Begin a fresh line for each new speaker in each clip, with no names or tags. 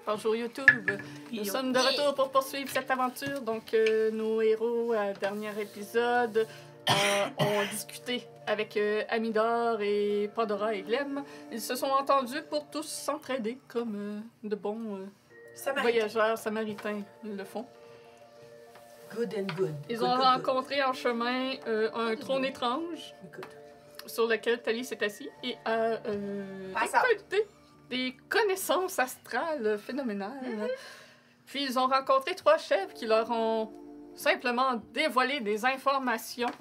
page sur YouTube. Nous sommes de retour pour poursuivre cette aventure. Donc, nos héros, à dernier épisode, ont discuté avec Amidor et Pandora et Glem. Ils se sont entendus pour tous s'entraider comme de bons voyageurs samaritains le font.
Good and good.
Ils ont rencontré en chemin un trône étrange sur lequel Thalie s'est assis et a récolté des connaissances astrales phénoménales. Puis ils ont rencontré 3 chefs qui leur ont simplement dévoilé des informations,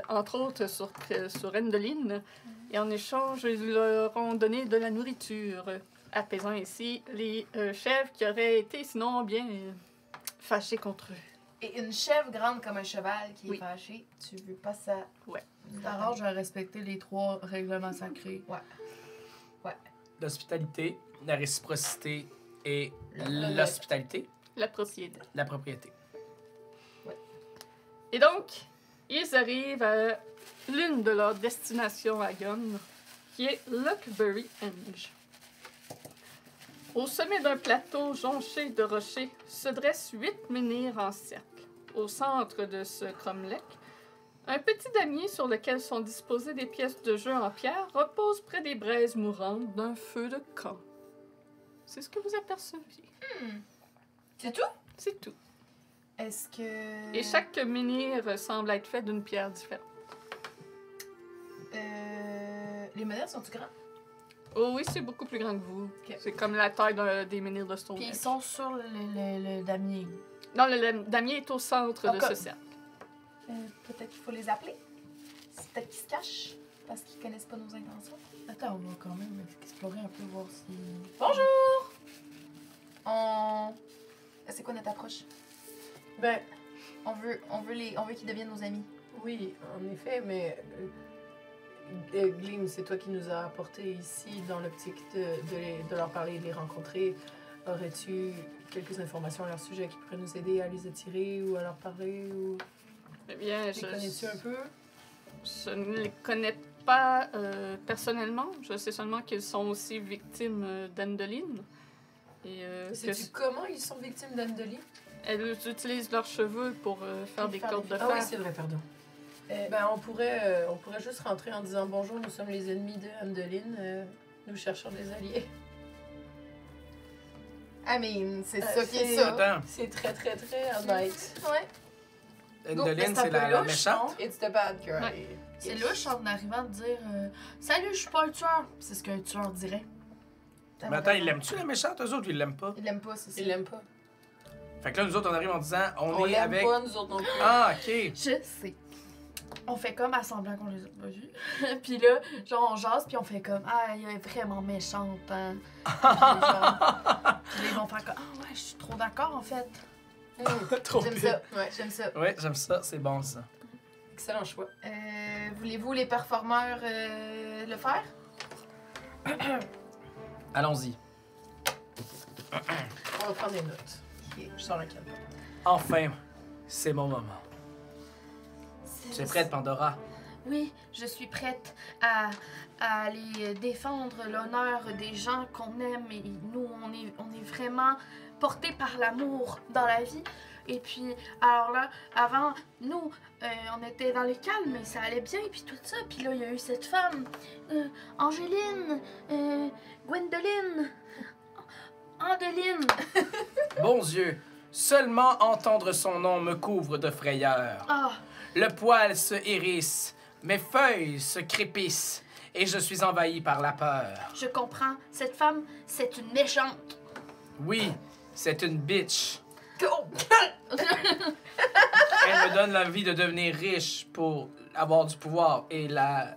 entre autres sur Endeline. Et en échange, ils leur ont donné de la nourriture, apaisant ainsi les chefs qui auraient été sinon bien fâchés contre eux.
Et une chèvre grande comme un cheval qui est fâchée, tu veux pas ça?
Ouais.
D'abord, je vais respecter les 3 règlements sacrés.
Ouais.
L'hospitalité, la réciprocité et l'hospitalité.
La propriété.
La propriété.
Ouais.
Et donc, ils arrivent à l'une de leurs destinations à Gunn, qui est Lockberry Henge. Au sommet d'un plateau jonché de rochers se dressent 8 menhirs en cercle. Au centre de ce cromlech, un petit damier sur lequel sont disposées des pièces de jeu en pierre repose près des braises mourantes d'un feu de camp. C'est ce que vous aperceviez.
C'est tout?
C'est tout.
Est-ce que...
Et chaque menhir semble être fait d'une pierre différente.
Les menhirs sont-ils grands?
Oh oui, c'est beaucoup plus grand que vous.
Okay.
C'est comme la taille des menhirs de Stonehenge.
Puis ils sont sur le damier.
Non, le damier est au centre de ce cercle.
Peut-être qu'il faut les appeler. C'est peut-être qu'ils se cachent parce qu'ils connaissent pas nos intentions.
Attends, on va quand même explorer un peu, voir si...
Bonjour! C'est quoi notre approche?
Ben,
On veut qu'ils deviennent nos amis.
oui, en effet, mais Glim, c'est toi qui nous as apportés ici dans l'optique de leur parler et de les rencontrer. Aurais-tu quelques informations à leur sujet qui pourraient nous aider à les attirer ou à leur parler ou...
Eh bien,
Les connais-tu un peu?
je ne les connais pas personnellement. Je sais seulement qu'ils sont aussi victimes d'Endeline. Et
Sais-tu comment ils sont victimes d'Andolie?
elles utilisent leurs cheveux pour faire des cordes de fer.
Ah oui, c'est vrai, pardon. Ben, on pourrait juste rentrer en disant bonjour, nous sommes les ennemis de Andeline, nous cherchons des alliés.
C'est ça qui est ça.
Attends,
C'est très, très, très honnête.
Ouais.
Endeline, c'est la méchante.
It's the bad girl.
Ouais.
C'est louche en arrivant de dire Salut, je suis pas un tueur. C'est ce qu'un tueur dirait.
Mais attends, ils l'aiment-tu la méchante? Eux autres, ils l'aiment pas.
Ils l'aiment pas, c'est ça.
Ils l'aiment pas.
Fait que là, nous autres, on arrive en disant, on est
l'aime
avec...
pas, nous autres non plus.
Ah, OK.
Je sais. On fait comme à semblant qu'on les a pas vus. Puis là, genre, on jase, puis on fait comme Ah, elle est vraiment méchante, hein. Puis là, ils vont faire comme Ah, ouais, je suis trop d'accord, en fait.
Trop
J'aime
vite.
ça. Ouais, j'aime ça.
Ouais, j'aime ça. C'est bon, ça.
Excellent choix.
Voulez-vous, les performeurs, le faire?
Allons-y.
On va prendre des notes. Je sors la caméra.
Enfin, c'est mon moment. Tu es prête, Pandora?
Oui, je suis prête à aller défendre l'honneur des gens qu'on aime. Et nous, on est vraiment portés par l'amour dans la vie. Et puis, alors là, avant, nous, on était dans le calme, et ça allait bien, puis tout ça. Puis là, il y a eu cette femme, Angéline, Gwendoline, Andeline.
Bon Dieu, seulement entendre son nom me couvre de frayeur.
Ah,
Le poil se hérisse, mes feuilles se crépissent, et je suis envahi par la peur.
je comprends. Cette femme, c'est une méchante.
Oui, c'est une bitch.
Go!
Elle me donne l'envie de devenir riche pour avoir du pouvoir. Et la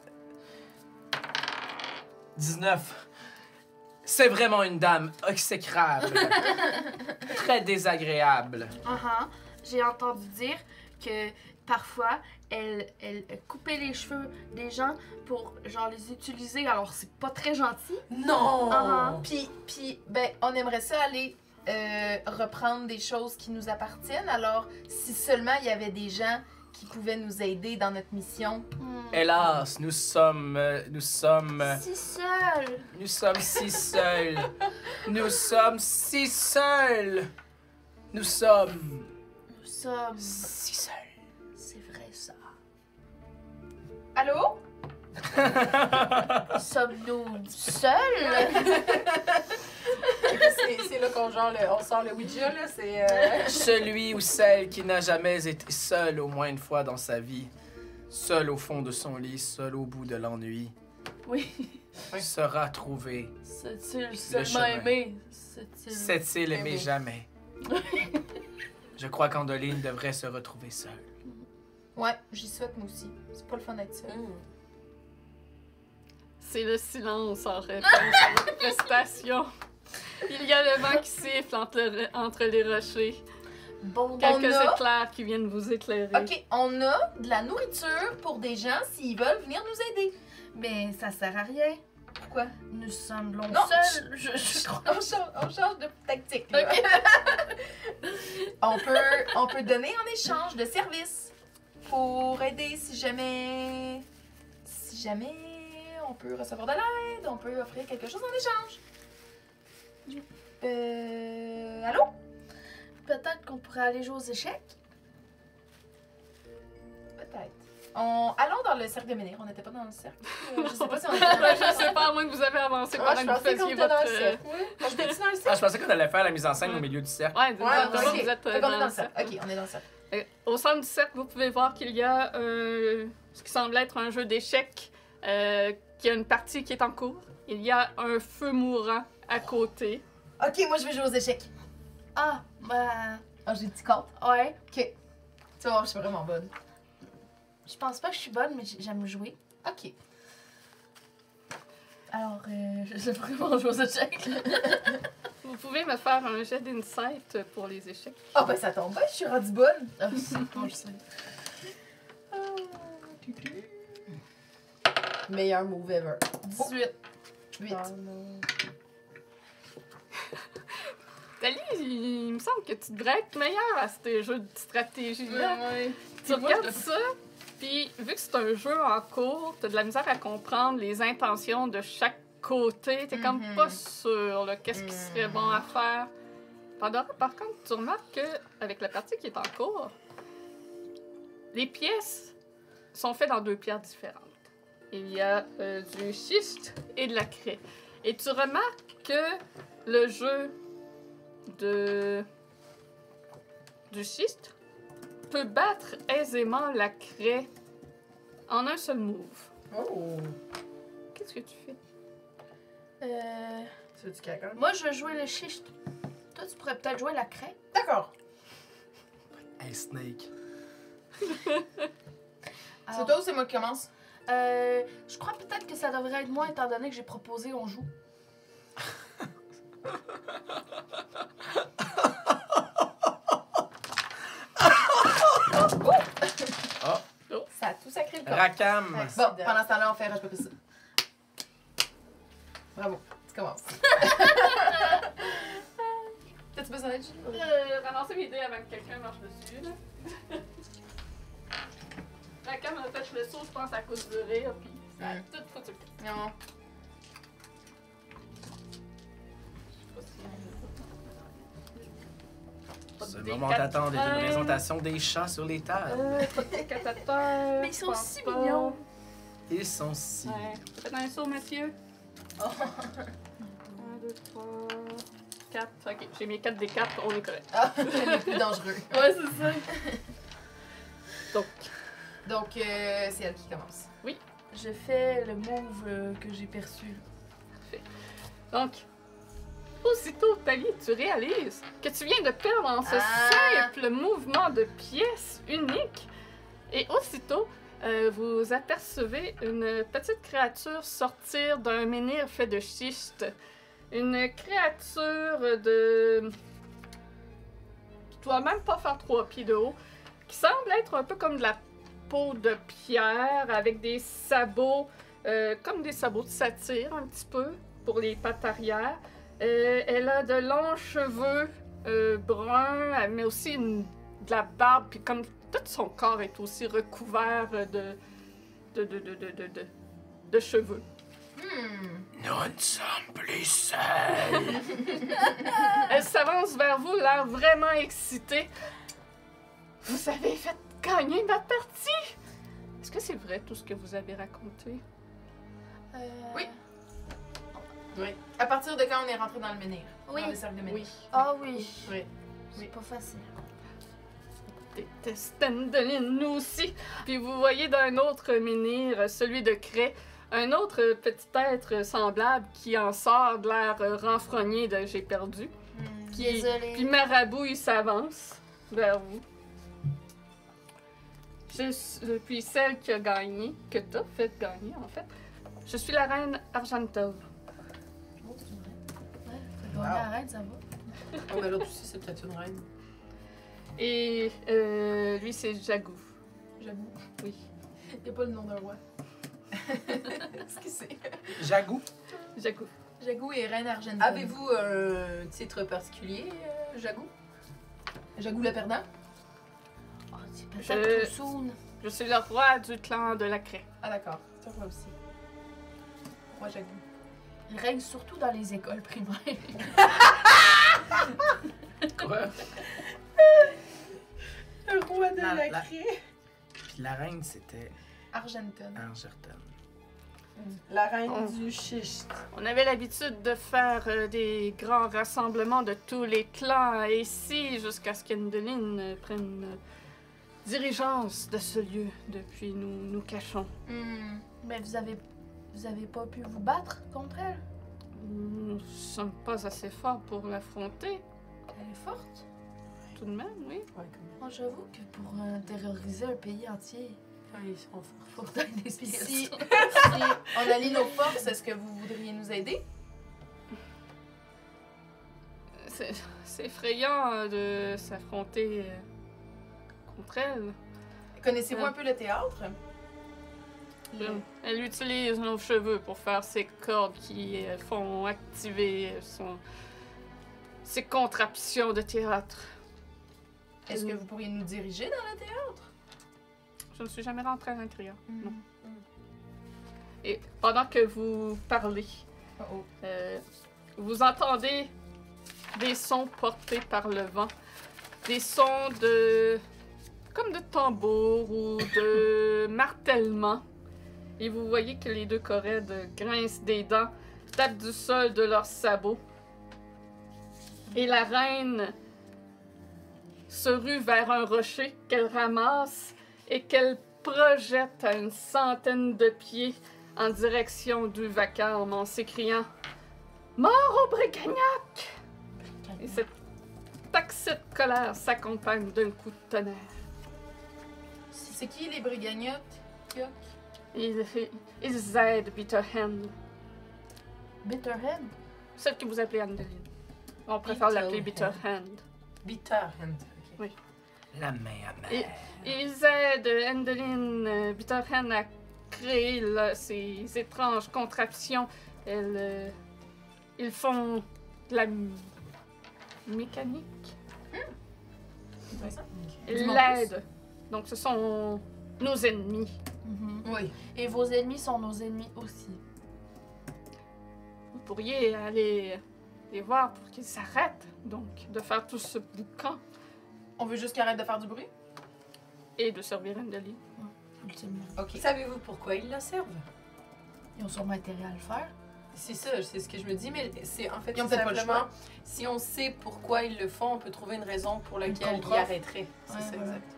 19. C'est vraiment une dame exécrable. Très désagréable.
J'ai entendu dire que parfois, elle coupait les cheveux des gens pour, genre, les utiliser. Alors, c'est pas très gentil.
Non!
Puis, ben, on aimerait ça aller reprendre des choses qui nous appartiennent. Alors, si seulement il y avait des gens qui pouvait nous aider dans notre mission.
Hélas, nous sommes
Si seul.
Nous sommes si seuls. Nous sommes si seuls. Nous sommes
Nous sommes.
si seuls.
C'est vrai ça.
Allô?
Sommes-nous seuls?
C'est là qu'on on sort le Ouija, là. C'est.
Celui ou celle qui n'a jamais été seul au moins une fois dans sa vie, seul au fond de son lit, seul au bout de l'ennui,
Oui.
sera trouvé.
C'est-il
chemin.
seulement aimé?
S'est-il aimé jamais? Je crois qu'Andoline devrait se retrouver seule.
Ouais, j'y souhaite moi aussi. C'est pas le fun d'être seul.
C'est le silence en réponse à votre prestation. Il y a le vent qui siffle entre les rochers.
Bon,
Quelques
On a-
éclairs qui viennent vous éclairer.
Ok, on a de la nourriture pour des gens s'ils veulent venir nous aider.
mais ça sert à rien.
Pourquoi?
Nous semblons
Non,
seuls. Je crois.
On change de tactique. Là. on peut donner en échange de services pour aider si jamais on peut recevoir de l'aide, on peut offrir quelque chose en échange. Allô?
Peut-être qu'on pourrait aller jouer aux échecs.
Peut-être. Allons dans le cercle de menhir. On n'était pas dans le cercle. Je sais pas si on était dans
Ouais,
le
je sais pas, à moins que vous avez avancé
Moi,
pendant
je
que vous
pensais qu'on
faisiez
était dans
votre...
le cercle. Oui. Moi, j'étais dans le
Ah,
cercle.
je pensais qu'on allait faire la mise en scène au milieu du cercle.
Ouais,
Ouais,
exactement,
ok.
vous êtes
Fait qu'on
dans
est dans
le
le cercle. Ok, on est dans le cercle.
Au centre du cercle, vous pouvez voir qu'il y a ce qui semble être un jeu d'échecs, qui a une partie qui est en cours. Il y a un feu mourant à côté.
Ok, moi je vais jouer aux échecs.
Ah, bah.
Ah, j'ai dit compte.
Ouais.
Ok. Tu vois, je suis vraiment bonne.
Je pense pas que je suis bonne, mais j'aime jouer.
Ok.
Alors, je sais pas comment jouer aux échecs.
Vous pouvez me faire un jet d'insight pour les échecs.
Ah, ben ça tombe bien, je suis rendue bonne.
Ah, c'est bon, je sais.
Meilleur move ever.
18.
8.
Thalie, il me semble que tu devrais être meilleure à ces jeux de stratégie-là. Tu regardes ça, puis vu que c'est un jeu en cours, t'as de la misère à comprendre les intentions de chaque côté. T'es comme pas sûr, là, qu'est-ce qui serait bon à faire. Par contre, tu remarques qu'avec la partie qui est en cours, les pièces sont faites dans 2 pierres différentes. Il y a du schiste et de la craie. Et tu remarques que le jeu du schiste peut battre aisément la craie en un seul move.
Oh!
Qu'est-ce que tu fais?
Tu veux du caca?
Moi, je vais jouer le schiste. Toi, tu pourrais peut-être jouer la craie.
D'accord.
Hey, Snake.
C'est toi ou c'est moi qui commence?
Je crois peut-être que ça devrait être moi, étant donné que j'ai proposé on joue.
Ça a tout sacré le corps.
Rakam.
Bon, pendant ce temps-là, on fait rush papier ça. Bravo, tu commences. T'as-tu besoin d'aide, Julie?
Ramasser mes dés avant que quelqu'un marche dessus. Là. La cam a fait le saut, je pense, à cause du rire, puis ça a tout foutu.
Non.
C'est le moment d'attendre des représentations des chats sur les tables.
Mais
ils sont si mignons.
Ils sont si.
Ouais. Faites un saut, monsieur. 1, 2, 3, 4. Ok, j'ai mis 4 des 4, on est correct.
Ah, c'est les plus dangereux.
Ouais, c'est ça.
Donc,
C'est elle qui commence.
Je fais le move que j'ai perçu.
Donc, aussitôt, Thalie, tu réalises que tu viens de perdre en ce simple mouvement de pièce unique. Et aussitôt, vous apercevez une petite créature sortir d'un menhir fait de schiste. Une créature de... Tu dois même pas faire 3 pieds de haut. Qui semble être un peu comme de la peau de pierre avec des sabots, comme des sabots de satyre un petit peu, pour les pattes arrière. Elle a de longs cheveux bruns, mais aussi de la barbe, puis comme tout son corps est aussi recouvert de cheveux.
Nous ne sommes plus seuls.
Elle s'avance vers vous, l'air vraiment excitée. Vous avez fait gagner ma partie! Est-ce que c'est vrai tout ce que vous avez raconté?
Oui.
Oui.
À partir de quand on est rentré dans le menhir?
Oui.
Dans le cercle de menhir.
Ah oui.
Oui.
C'est pas facile.
Déteste Andeline, nous aussi. Puis vous voyez d'un autre menhir, celui de Cray, un autre petit être semblable qui en sort de l'air renfrogné de j'ai perdu.
Désolée.
Puis Marabout, il s'avance vers vous. Puis celle qui a gagné, que t'as fait gagner en fait, je suis la reine Argenteuve.
Oh, c'est vrai. Ouais, fait gagner la reine, ça va.
Oh, mais l'autre aussi, c'est peut-être une reine.
Et lui, c'est Jagou.
J'avoue.
Oui.
Il n'y a pas le nom d'un roi. Ce que c'est.
Jagou.
Jagou.
Jagou et Reine Argentine.
Avez-vous un titre particulier, Jagou?
Jagou le perdant?
Oh, c'est peut-être trop soon.
Je suis le roi du clan de la Craie.
Ah d'accord, c'est un roi aussi. Roi Jagou.
Il règne surtout dans les écoles primaires.
Quoi?
Le roi de
La-
la
la-
craie.
Puis la reine, c'était
Argenton.
Argerton.
La reine
Oh.
du schiste.
On avait l'habitude de faire des grands rassemblements de tous les clans ici jusqu'à ce qu'Endeline prenne dirigeance de ce lieu. Depuis, nous nous cachons.
Mais vous avez pas pu vous battre contre elle?
Nous ne sommes pas assez forts pour l'affronter,
Elle est forte.
tout de même, oui.
Ouais, comme
Moi, j'avoue que pour terroriser un pays entier,
ils sont forts.
faut que t'aies des
Si,
pièces.
si on allie nos forces, est-ce que vous voudriez nous aider?
C'est effrayant de s'affronter contre elle.
Connaissez-vous un peu le théâtre?
Elle utilise nos cheveux pour faire ses cordes qui font activer ses contraptions de théâtre.
Est-ce que vous pourriez nous diriger dans le théâtre?
Je ne suis jamais rentrée à l'intérieur, non. Et pendant que vous parlez,
Oh
vous entendez des sons portés par le vent. Des sons de... comme de tambour ou de martèlement. Et vous voyez que les deux Corèdes grincent des dents, tapent du sol de leurs sabots. Et la reine se rue vers un rocher qu'elle ramasse et qu'elle projette à une centaine de pieds en direction du vacarme en s'écriant « Mort au Brigagnac! » Et cette accès de colère s'accompagne d'un coup de tonnerre.
C'est qui les brigagnottes? Yoc?
Ils aident Bitterhand,
Bitterhead?
celle que vous appelez Andeline. On préfère l'appeler
Bitterhand.
Bitterhand.
Bitterhand. Ok.
La main à main.
Et- Ils aident Andeline Bitterhand à créer ces étranges contraptions. Ils font de la mécanique.
Intéressant.
Ils
Dis-moi
l'aident. Donc ce sont nos ennemis.
Oui.
Et vos ennemis sont nos ennemis aussi.
Vous pourriez aller les voir pour qu'ils s'arrêtent, donc, de faire tout ce boucan
On veut juste qu'ils arrêtent de faire du bruit?
et de servir Andeline.
Ultimement.
Ok.
Savez-vous pourquoi ils la servent?
Ils ont sûrement intérêt à le faire.
C'est ça, c'est ce que je me dis, mais c'est en fait
Ils ont
tout
peut-être pas le
simplement, si on sait pourquoi ils le font, on peut trouver une raison pour laquelle ils
contre-offre.
arrêteraient. C'est
Ouais,
ça,
voilà.
exact.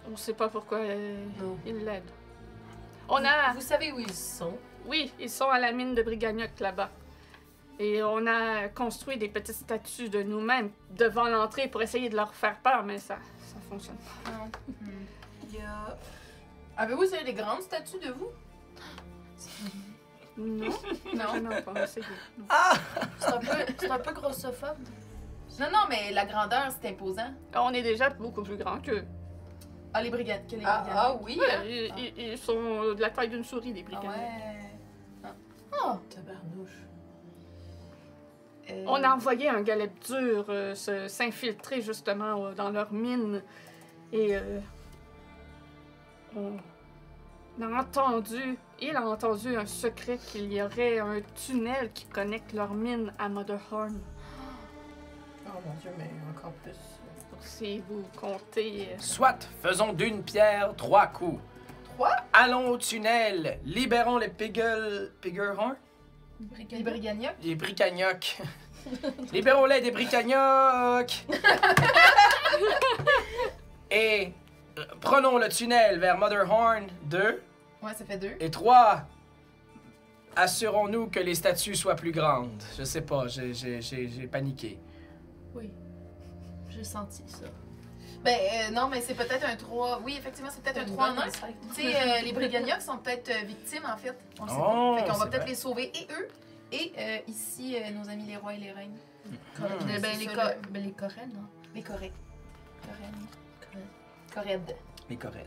On ne sait pas pourquoi
Non.
ils l'aident. On a...
Vous savez où ils sont?
Oui, ils sont à la mine de Brigagnoc là-bas. Et on a construit des petites statues de nous-mêmes devant l'entrée pour essayer de leur faire peur, mais ça fonctionne pas.
Il y a... Avez-vous essayé des grandes statues de vous?
Non,
Non.
jamais pas essayé. Non.
C'est un peu grossophobe.
Non, non, mais la grandeur, c'est imposant.
On est déjà beaucoup plus grands qu'eux.
Ah, les brigades. Que les
Ah,
brigades.
ah oui, hein?
Ils sont de la taille d'une souris, les
Ah
Brigagnoc.
ouais.
Oh!
Tabarnouche.
On a envoyé un galep dur s'infiltrer justement dans leur mine. Et il a entendu un secret qu'il y aurait un tunnel qui connecte leur mine à Motherhorn.
Oh mon Dieu, mais encore plus.
Si vous comptez...
Soit, faisons d'une pierre 3 coups.
3?
Allons au tunnel, libérons les Piggerhorn?
Les Brigagnocs?
Les Bricagnocs. Libérons-les des Bricagnocs! Et prenons le tunnel vers Motherhorn 2.
Ouais, ça fait 2.
Et 3. Assurons-nous que les statues soient plus grandes. Je sais pas, j'ai paniqué.
Oui. J'ai senti ça.
Ben non, mais c'est peut-être un 3. Oui, effectivement, c'est peut-être un 3 en 1. Tu sais, les Brigagnocs sont peut-être victimes, en fait. On le sait
Oh,
pas. Fait qu'on va
c'est
peut-être
vrai.
les sauver, et eux, et ici, nos amis les rois et les reines.
Ben,
C'est
les,
ça,
ben, les coréennes, non?
Les Corées. Corèdes.
Les corrects.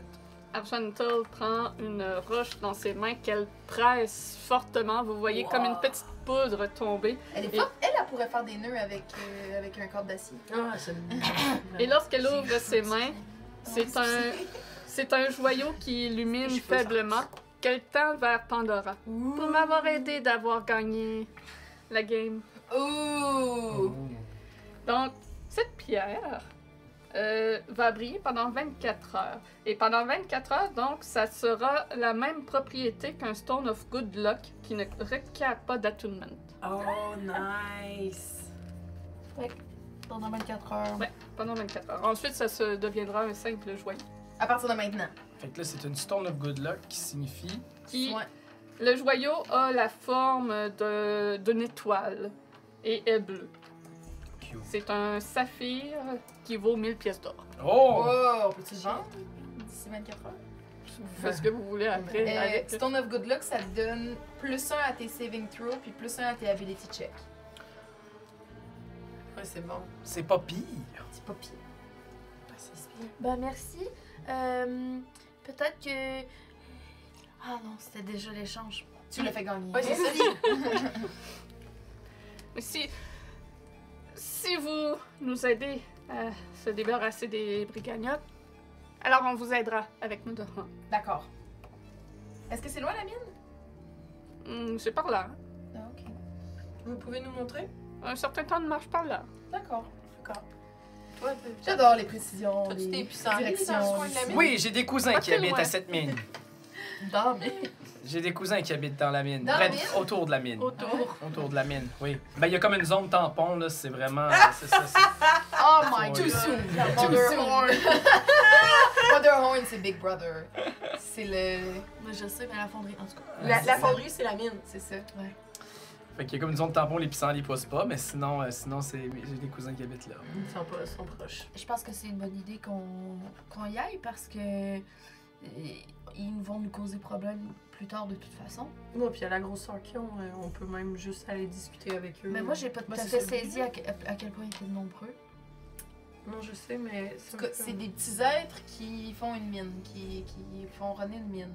Argental prend une roche dans ses mains qu'elle presse fortement. Vous voyez comme une petite poudre tomber.
Elle est
Et-
forte. Elle pourrait faire des nœuds avec un corde d'acier.
Ah, c'est
Et lorsqu'elle ouvre ses mains, c'est un joyau qui illumine
Je peux
faiblement qu'elle tend vers Pandora. Pour m'avoir aidé d'avoir gagné la game.
Ouh!
Donc, cette pierre va briller pendant 24 heures. Et pendant 24 heures, donc, ça sera la même propriété qu'un Stone of Good Luck qui ne requiert pas d'attunement.
Oh, nice!
Pendant 24 heures.
Ouais, pendant 24 heures. Ensuite, ça se deviendra un simple joyau.
À partir de maintenant.
Fait que là, c'est une Stone of Good Luck qui signifie...
Qui,
Ouais.
Le joyau a la forme d'une étoile et est bleu.
Cute.
C'est un saphir qui vaut 1000 pièces d'or.
Oh!
Oh, peux-tu le vendre d'ici 24 heures?
Vous faites ce que vous voulez après. avec-
Stone of Good Luck, ça te donne +1 à tes saving throws puis +1 à tes ability checks.
Ouais, c'est bon.
C'est pas pire.
C'est pas pire.
C'est pire.
Ben, merci. Peut-être que... Ah non, c'était déjà l'échange.
Tu l'as fait gagner.
Ouais, c'est ça.
Mais si vous nous aidez à se débarrasser des brigagnottes, alors on vous aidera avec nous deux.
D'accord. Est-ce que c'est loin la mine?
C'est par là.
Ah, ok.
Vous pouvez nous montrer?
Un certain temps de marche par là.
D'accord.
Toi,
J'adore les précisions,
T'as-tu des
les
pissenlits
directions.
dans ce coin de la mine?
Oui, j'ai des cousins
Pas
qui
très
habitent
loin.
à cette mine.
Dans mais
J'ai des cousins qui habitent dans la mine.
Dans la
Près-
mine?
Autour de la mine.
Autour.
Autour de la mine, oui. Ben, il y a comme une zone tampon, là, c'est vraiment... c'est ça, c'est-
Oh my
Too
god!
soon.
Motherhorn! Motherhorn, c'est Big Brother. C'est le...
Moi, je sais, mais la fonderie, en tout cas.
La fonderie, c'est la mine.
C'est ça.
Fait qu'il y a comme une zone tampon, les pissenlits poussent pas, mais sinon, j'ai des cousins qui habitent là.
Ils sont proches.
Je pense que c'est une bonne idée qu'on y aille parce que ils vont nous causer problème plus tard de toute façon.
Moi, puis à la grosseur qu'ils ont, on peut même juste aller discuter avec eux.
Mais moi, j'ai pas tout
Moi,
à
c'est
fait
ça.
saisi à quel point ils étaient nombreux.
Non, je sais, mais...
En tout cas, c'est des petits êtres qui font une mine, qui font runner une mine.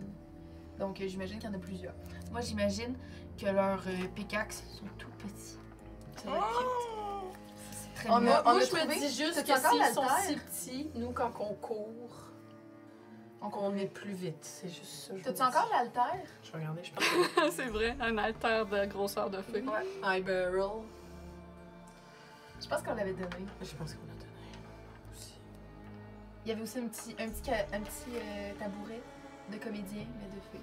Donc, j'imagine qu'il y en a plusieurs.
Moi, j'imagine que leurs pickaxes sont tout petits.
Ça va être cute.
C'est très
On
mignon.
a-
Moi, je
trouvé-
me dis juste
t'as-tu
que
encore
s'ils sont
l'altère?
si petits, nous, quand on court, on est plus vite. C'est juste ça. je
T'as-tu
me
encore
dis.
l'altère?
Je vais regarder, je pense.
C'est vrai, un alter de grosseur de feu.
Ouais. High barrel.
Je pense qu'on l'avait donné.
Je pense qu'on a donné. Aussi.
Il y avait aussi un petit tabouret de comédien, mais de feu.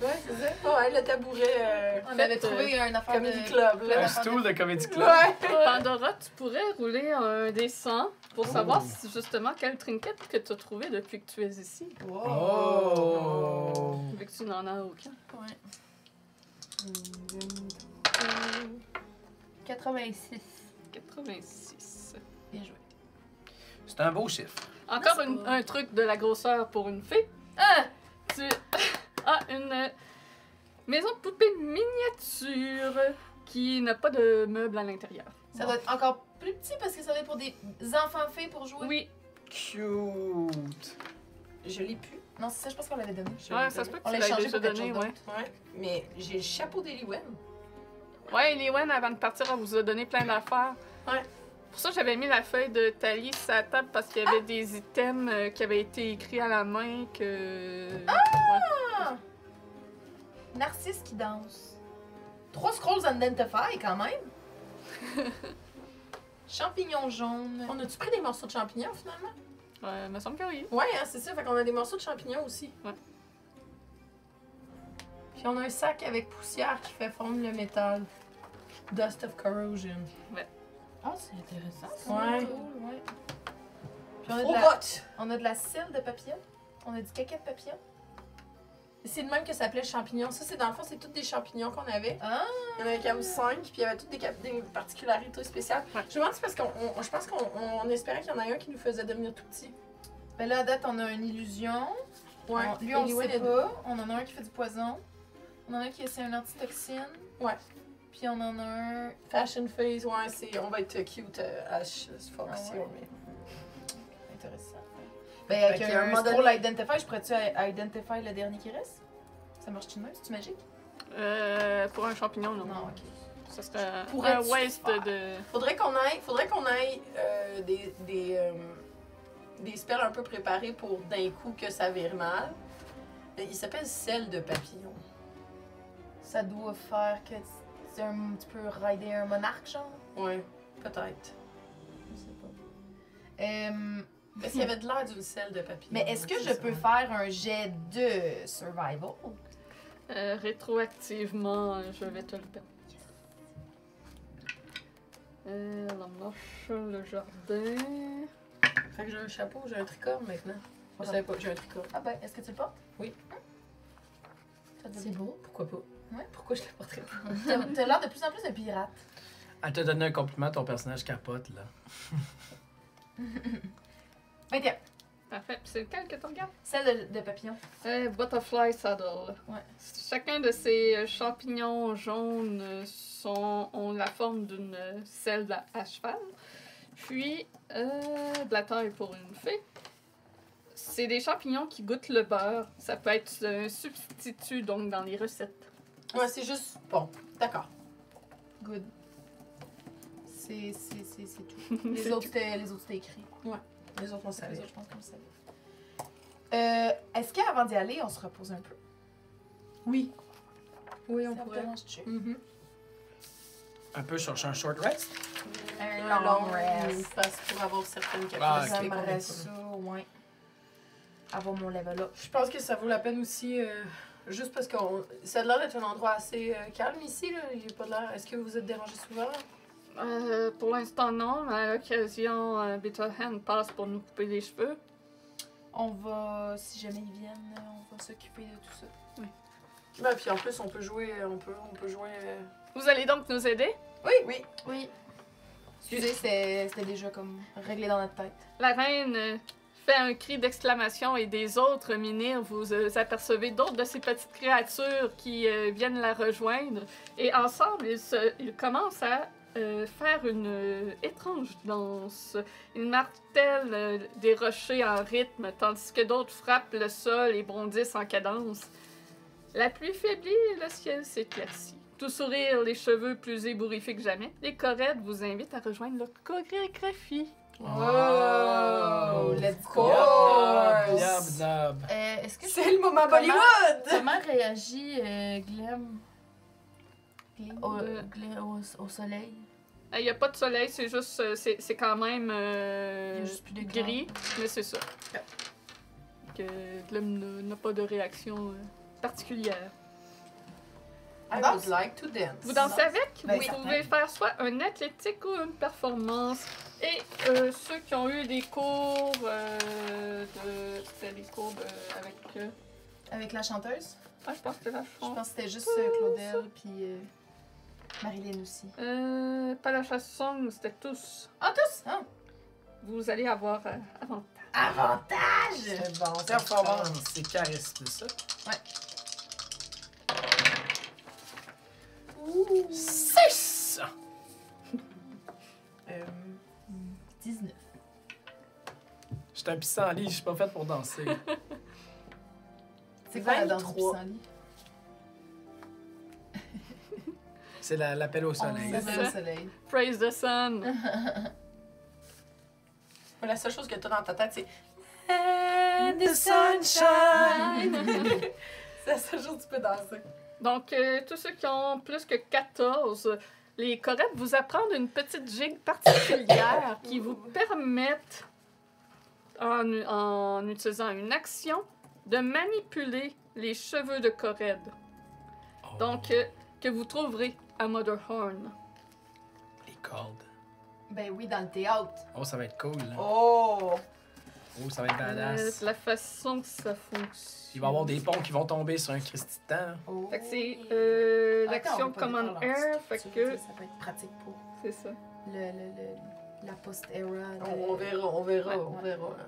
Ouais, c'est ça. Ouais, le tabouret.
On avait trouvé un affaire
Comedy
de...
Club,
plein
là.
Un
d'affaires
stool de Comedy Club.
Ouais.
Pandora, tu pourrais rouler un des 100 pour savoir si, justement quel trinket que tu as trouvé depuis que tu es ici.
Oh!
Vu que tu n'en as aucun.
Ouais. 86.
86.
Bien joué.
C'est un beau chiffre.
Encore
Merci beaucoup.
un truc de la grosseur pour une fée.
Ah!
Tu as une maison de poupée miniature qui n'a pas de meubles à l'intérieur.
Ça doit être encore plus petit parce que ça doit être pour des enfants faits pour jouer.
Oui,
Cute!
Je l'ai plus.
Non, c'est ça, je pense qu'on l'avait donné.
ouais, ça se peut que
On
tu
l'a
l'aies
échangé
déjà
pour quelque
donné,
chose
ouais.
d'autre.
Ouais. Mais j'ai le chapeau d'Eliwen.
Ouais, Eliwen, avant de partir, elle vous a donné plein d'affaires. Pour ça, j'avais mis la feuille de Thalie sur la table parce qu'il y avait des items qui avaient été écrits à la main que... Ouais.
Narcisse qui danse. 3 scrolls identify quand même. Champignon jaune.
On a-tu pris des morceaux de champignons finalement?
Ouais, me semble que oui.
Ouais, hein, c'est ça. Fait qu'on a des morceaux de champignons aussi.
Ouais.
Puis on a un sac avec poussière qui fait fondre le métal. Dust of corrosion.
Ah, c'est intéressant. Ça.
Ouais.
Cool, ouais. Puis on a de la cire de papillon. On a du caca de papillon.
C'est le même que ça s'appelait champignon. Ça, c'est dans le fond, c'est tous des champignons qu'on avait.
Ah!
Il y en avait comme 5, puis il y avait toutes des particularités spéciales.
Ouais.
Je me demande si c'est parce qu'on je pense qu'on espérait qu'il y en a un qui nous faisait devenir tout petit.
Ben là, à date, on a une illusion.
Ouais.
Lui, on le
Anyway,
sait pas. On en a un qui fait du poison. On en a un qui essaie un antitoxine.
Ouais.
Puis on en a un...
Fashion phase, ouais, on va être cute as fuck
Ah
si
ouais.
on met.
Intéressant. Ben, avec
Fait qu'à un
un
moment
scroll
donné-
identify, je pourrais-tu identify le dernier qui reste? Ça marche-tu de même? C'est-tu magique?
Pour un champignon, non.
Non, ok.
Ça serait
Pourrais-tu
un waste
faire?
de...
Faudrait qu'on aille des spells un peu préparés pour d'un coup que ça vire mal. Il s'appelle sel de papillon.
Ça doit faire que tu peux rider un monarque, genre?
Ouais, peut-être.
Je sais pas.
Parce qu'il y avait de l'air d'une selle de papillon.
Mais est-ce que
c'est
je
ça.
peux faire un jet de survival?
Rétroactivement, je vais te le permettre. La marche, le jardin...
Fait que j'ai un chapeau, j'ai un tricorne maintenant. Je savais pas, j'ai un tricorne.
Ah ben, est-ce que tu le portes?
Oui.
Ça te va
C'est
bien?
beau, pourquoi pas?
Ouais.
Pourquoi je le porterais pas?
T'as l'air de plus en plus de pirate.
Elle t'a donné un compliment, ton personnage capote, là.
21.
Parfait. Puis c'est lequel que tu regardes?
Celle de papillon.
Butterfly Saddle.
Ouais.
Chacun de ces champignons jaunes ont la forme d'une selle à cheval. Puis, de la taille pour une fée. C'est des champignons qui goûtent le beurre. Ça peut être un substitut, donc, dans les recettes.
Ouais, c'est juste. Bon, d'accord.
Good. C'est tout. Les autres, c'était écrit.
Les autres, on
Les
savait.
autres, je pense qu'on le savait. Est-ce qu'avant d'y aller, on se repose un peu?
Oui. Oui, on
Ça vous
pourrait.
dérange-tu?
Mhm.
Un peu chercher un short rest.
Un
Un
long rest.
Parce pour avoir certaines
Ah,
capacités.
ok.
qu'on a
J'aimerais
pas.
ça, ouais. Avoir mon level up.
Je pense que ça vaut la peine aussi, juste parce que ça a l'air d'être un endroit assez calme ici. Là. Il y a pas de l'air. Est-ce que vous êtes dérangé souvent?
Pour l'instant, non. Mais à l'occasion, Bitterhand passe pour nous couper les cheveux.
On va, si jamais ils viennent, on va s'occuper de tout ça.
Ben, puis en plus, on peut jouer. On peut jouer.
Vous allez donc nous aider?
Oui.
Oui. Excusez, c'était déjà comme réglé dans notre tête.
La reine fait un cri d'exclamation et des autres menhirs, vous apercevez d'autres de ces petites créatures qui viennent la rejoindre. Et ensemble, ils commencent à faire une étrange danse. Ils martèlent des rochers en rythme, tandis que d'autres frappent le sol et bondissent en cadence. La pluie faiblit et le ciel s'éclaircit. Tout sourire, les cheveux plus ébouriffés que jamais, les corettes vous invitent à rejoindre leur chorégraphie.
Oh, let's go!
Yab, dab.
Est-ce que
C'est le moment
Comment-
Bollywood!
Comment réagit Glem au,
Euh.
au soleil?
Il n'y a pas de soleil, c'est juste, c'est quand même
Il y a juste plus de
gris, mais c'est ça. Que Glem n'a pas de réaction particulière.
I
danse?
would like to dance.
Vous dansez avec?
Ben,
Vous
certain.
pouvez faire soit un athlétique ou une performance. Et ceux qui ont eu des cours C'était des cours avec...
Avec la chanteuse?
Ah, je pense que c'était la
Je
chanson.
pense que c'était juste Claudel puis Marilyn aussi.
Pas la chanson, c'était tous.
Ah, tous? Ah.
Vous allez avoir avantage.
Avantage!
C'est bon, c'est
Performance, c'est charisme, ça. 6!
19.
Je suis un pissenlit, je suis pas faite pour danser.
C'est quoi la danse du
23.
pissenlit?
C'est l'appel au soleil.
C'est
C'est
ça.
le soleil.
Praise the sun.
La seule chose que t'as dans ta tête, c'est
The sunshine!
c'est la seule chose que tu peux danser.
Donc, tous ceux qui ont plus que 14, les Corettes vous apprennent une petite gigue particulière qui vous permettent, en utilisant une action, de manipuler les cheveux de Corred. Donc, que vous trouverez à Motherhorn.
Les cordes.
Ben oui, dans le théâtre.
Oh, ça va être cool, là.
Oh!
Oh, ça va être badass.
La façon que ça fonctionne.
Il va y avoir des ponts qui vont tomber sur un Christy de temps.
Oh.
Fait que c'est
Attends,
l'action
on va pas
Command
défaire
Air,
leur
fait
structure,
que
Ça va être pratique pour
c'est ça.
la post-era.
On verra.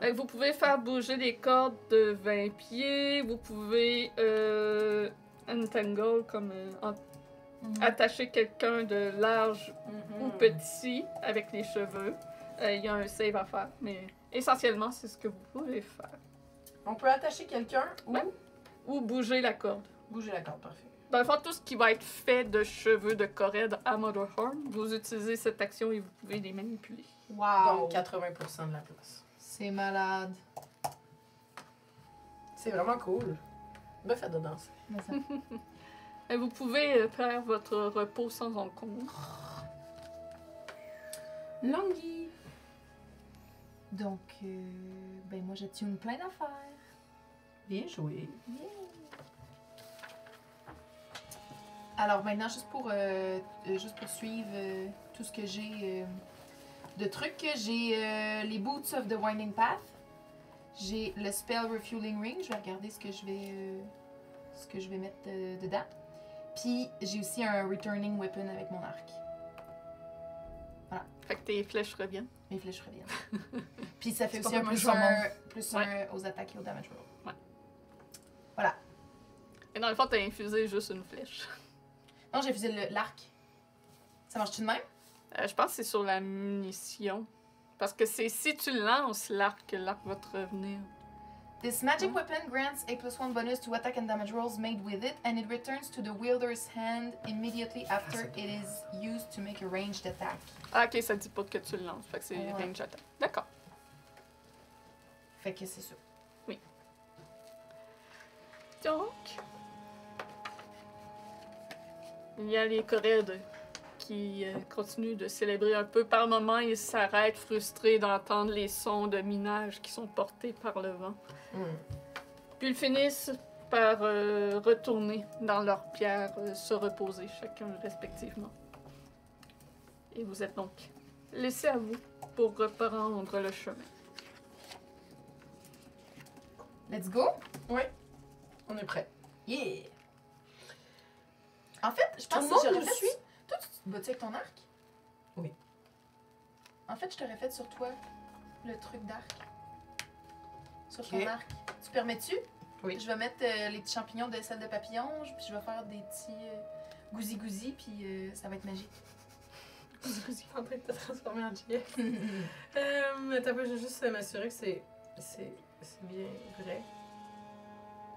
Fait que vous pouvez faire bouger des cordes de 20 pieds, vous pouvez entangle, comme attacher quelqu'un de large ou petit avec les cheveux. Il y a un save à faire, mais essentiellement, c'est ce que vous pouvez faire.
On peut attacher quelqu'un ou
Ouais. Ou bouger la corde.
bouger la corde, parfait.
Dans le fond, tout ce qui va être fait de cheveux de Corred à Motherhorn, vous utilisez cette action et vous pouvez les manipuler.
Wow!
Donc 80% de la place.
C'est malade.
C'est vraiment cool. Me fait de danser.
Mais ça-
Et vous pouvez faire votre repos sans encombre.
Langui.
Donc, ben moi, je tune plein d'affaires.
Bien joué.
Alors maintenant, juste pour suivre tout ce que j'ai de trucs, j'ai les Boots of the Winding Path. J'ai le Spell Refueling Ring. Je vais regarder ce que je vais mettre dedans. Puis j'ai aussi un Returning Weapon avec mon arc.
Fait que tes flèches reviennent.
Mes flèches reviennent. Puis ça fait
C'est
aussi
pas
un
comme
plus
un saumon.
plus
Ouais.
un aux attaques et au damage roll.
Et dans le fond, t'as infusé juste une flèche.
Non, j'ai fusé l'arc. Ça marche-tu de même?
Je pense que c'est sur la munition. Parce que c'est si tu lances l'arc que l'arc va te revenir.
This magic weapon grants a +1 bonus to attack and damage rolls made with it, and it returns to the wielder's hand immediately after it is used to make a ranged attack.
Ah, ok, ça dit pas que tu le lances. Fait que c'est
Ouais.
range attack. D'accord.
Fait que c'est ça.
Donc, il y a les Corrèdes qui continuent de célébrer un peu. Par moments, ils s'arrêtent frustrés d'entendre les sons de minage qui sont portés par le vent. Puis ils finissent par retourner dans leurs pierres, se reposer chacun respectivement. Et vous êtes donc laissés à vous pour reprendre le chemin.
Let's go!
On est prêt.
Yeah! En fait, je
Tout
pense
le
que
monde
j'aurais
nous
fait...
suit?
Toi, tu te bats-tu avec ton arc?
Oui.
En fait, je t'aurais fait sur toi le truc d'arc. Sur
Ok.
ton arc. Tu permets-tu?
Oui.
Je vais mettre les petits champignons de sel de papillon, puis je vais faire des petits gousi-gousi, puis ça va être magique.
Je suis en train de te transformer en gilet. Attends, je vais juste m'assurer que c'est bien vrai.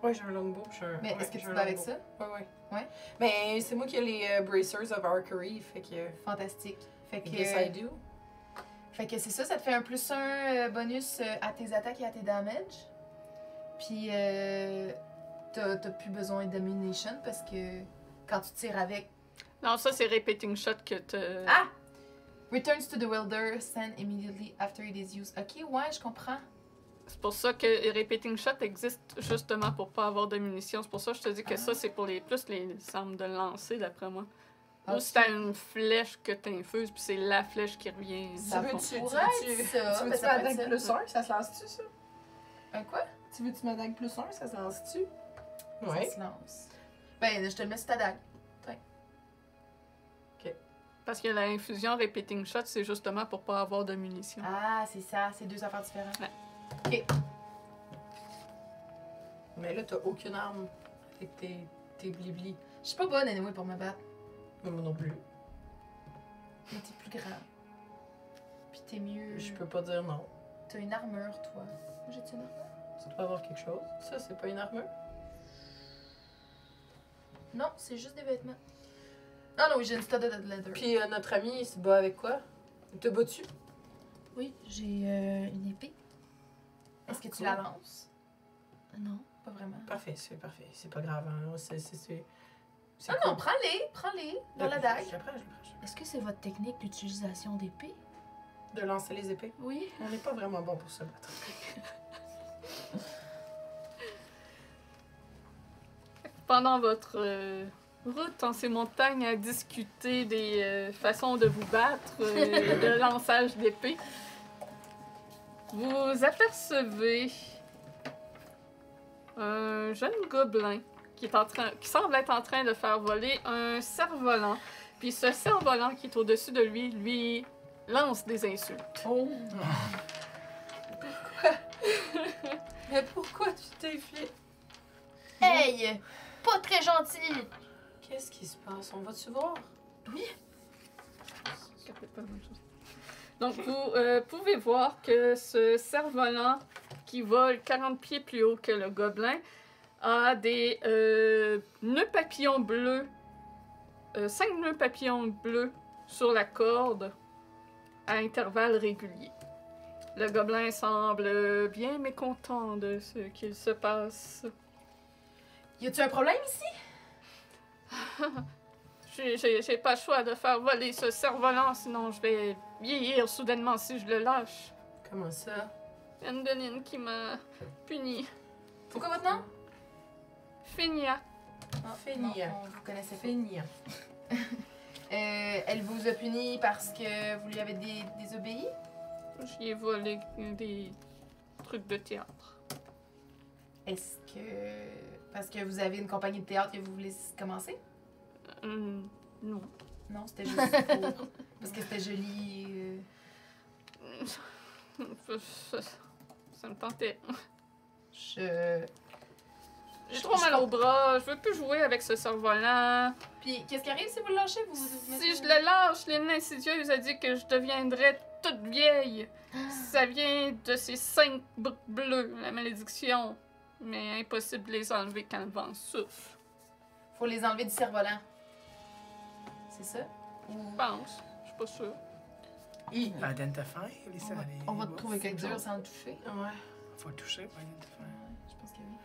Ouais, j'ai un longbow.
Mais est-ce que tu te bats avec ça?
Ouais.
Ouais?
Mais c'est moi qui ai les Bracers of Archery, fait que...
Fantastique. Fait que,
Yes, I do.
fait que c'est ça, ça te fait un +1 bonus à tes attaques et à tes damages. Puis t'as plus besoin d'ammunition parce que quand tu tires avec...
Non, ça, c'est Repeating Shot que te...
Ah! Returns to the wielder, stand immediately after it is used. Ok, ouais, je comprends.
C'est pour ça que Repeating Shot existe justement pour pas avoir de munitions. C'est pour ça que je te dis que ça, c'est pour les armes de lancer, d'après moi. Ou
Ok.
si t'as une flèche que t'infuses, puis c'est la flèche qui revient.
Ça
dans le fond.
pourrait être ça.
Tu
Ben,
veux-tu
ça peut être
m'attaquer
ça.
+1? Ça se lance-tu, ça?
Un quoi?
Tu veux-tu m'attaquer +1? Ça se lance-tu?
Ça se lance. Ben, je te le mets sur ta dague.
Parce que l'infusion Repeating Shot, c'est justement pour pas avoir de munitions.
Ah, c'est ça, c'est deux affaires différentes.
Ouais.
Ok.
Mais là, t'as aucune arme avec tes bliblis.
Je suis pas bonne, anyway, pour me battre.
Mais moi non plus.
Mais t'es plus grand. Puis t'es mieux.
Je peux pas dire non.
T'as une armure, toi. Moi, j'ai-tu une armure?
Tu dois avoir quelque chose. Ça, c'est pas une armure?
Non, c'est juste des vêtements. Non, non, oui, j'ai une studded leather.
Puis notre ami, il se bat avec quoi? Il te bat-tu?
Oui, j'ai une épée.
Est-ce que tu
cool.
la lances?
Non.
Pas vraiment.
Parfait, c'est parfait. C'est pas grave. Hein. C'est
Ah non, prends-les dans la dague.
Je le prends.
Est-ce que c'est votre technique d'utilisation d'épée?
De lancer les épées.
Oui.
On n'est pas vraiment bon pour se battre.
Pendant votre route dans ces montagnes à discuter des façons de vous battre, de lançage d'épée, vous apercevez un jeune gobelin qui semble être en train de faire voler un cerf-volant. Puis ce cerf-volant qui est au-dessus de lui, lui lance des insultes.
Oh! Mais pourquoi tu t'es fait?
Hey! Pas très gentil!
Qu'est-ce qui se passe? On va-tu voir?
Donc, vous pouvez voir que ce cerf-volant qui vole 40 pieds plus haut que le gobelin a des nœuds papillons bleus, 5 nœuds papillons bleus sur la corde à intervalles réguliers. Le gobelin semble bien mécontent de ce qu'il se passe.
Y a-tu un problème ici?
J'ai pas le choix de faire voler ce cerf-volant, sinon je vais vieillir soudainement si je le lâche.
Comment ça?
Il y a une Deline qui m'a puni.
C'est quoi votre nom?
Finia.
Fénia.
Non, vous connaissez pas.
Fénia.
Elle vous a puni parce que vous lui avez désobéi?
J'y ai volé des trucs de théâtre.
Est-ce que... Parce que vous avez une compagnie de théâtre que vous voulez commencer?
Non.
Non, c'était juste pour... Parce que c'était joli.
Ça me tentait.
J'ai
J'ai trop mal au bras, je veux plus jouer avec ce cerf-volant.
Puis, qu'est-ce qui arrive si vous le lâchez?
Si je le lâche, Lune Insidieuse a dit que je deviendrais toute vieille. Ça vient de ces 5 boucles bleues, la malédiction. Mais impossible de les enlever quand le vent souffle.
Faut les enlever du cerf-volant. C'est ça?
Je pense, je suis pas sûre.
Identify, les
On va te trouver
quelque
quelque dur sans le toucher.
Ouais.
Faut toucher pour identifier.
Je pense que oui.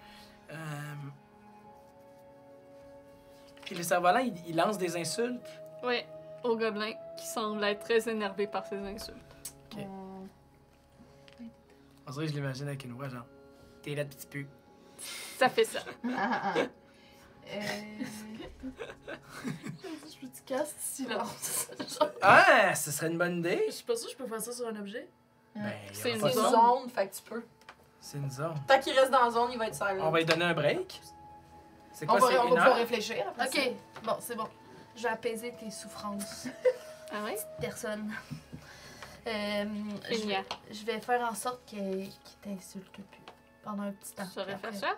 Puis le cerf-volant, il lance des insultes.
Oui, au gobelin qui semble être très énervé par ces insultes.
Ok. On dirait que je l'imagine avec une voix genre t'es là petit peu.
Ça fait ça.
Je peux te casser silence.
Ah, ce serait une bonne idée.
Je suis pas sûre que je peux faire ça sur un objet.
Ben,
C'est
il y
une
aura
C'est
pas
une
de
zone.
zone, fait que tu peux.
C'est une zone.
Tant qu'il reste dans la zone, il va être silent.
On va lui donner un break. C'est
On
quoi, c'est
va
une
pouvoir
heure?
réfléchir après ça.
Ok, bon, c'est bon. Je vais apaiser tes souffrances,
Ah oui?
personne.
Génial.
Je vais faire en sorte qu'il t'insulte plus pendant un petit temps.
Tu saurais faire
Après,
ça?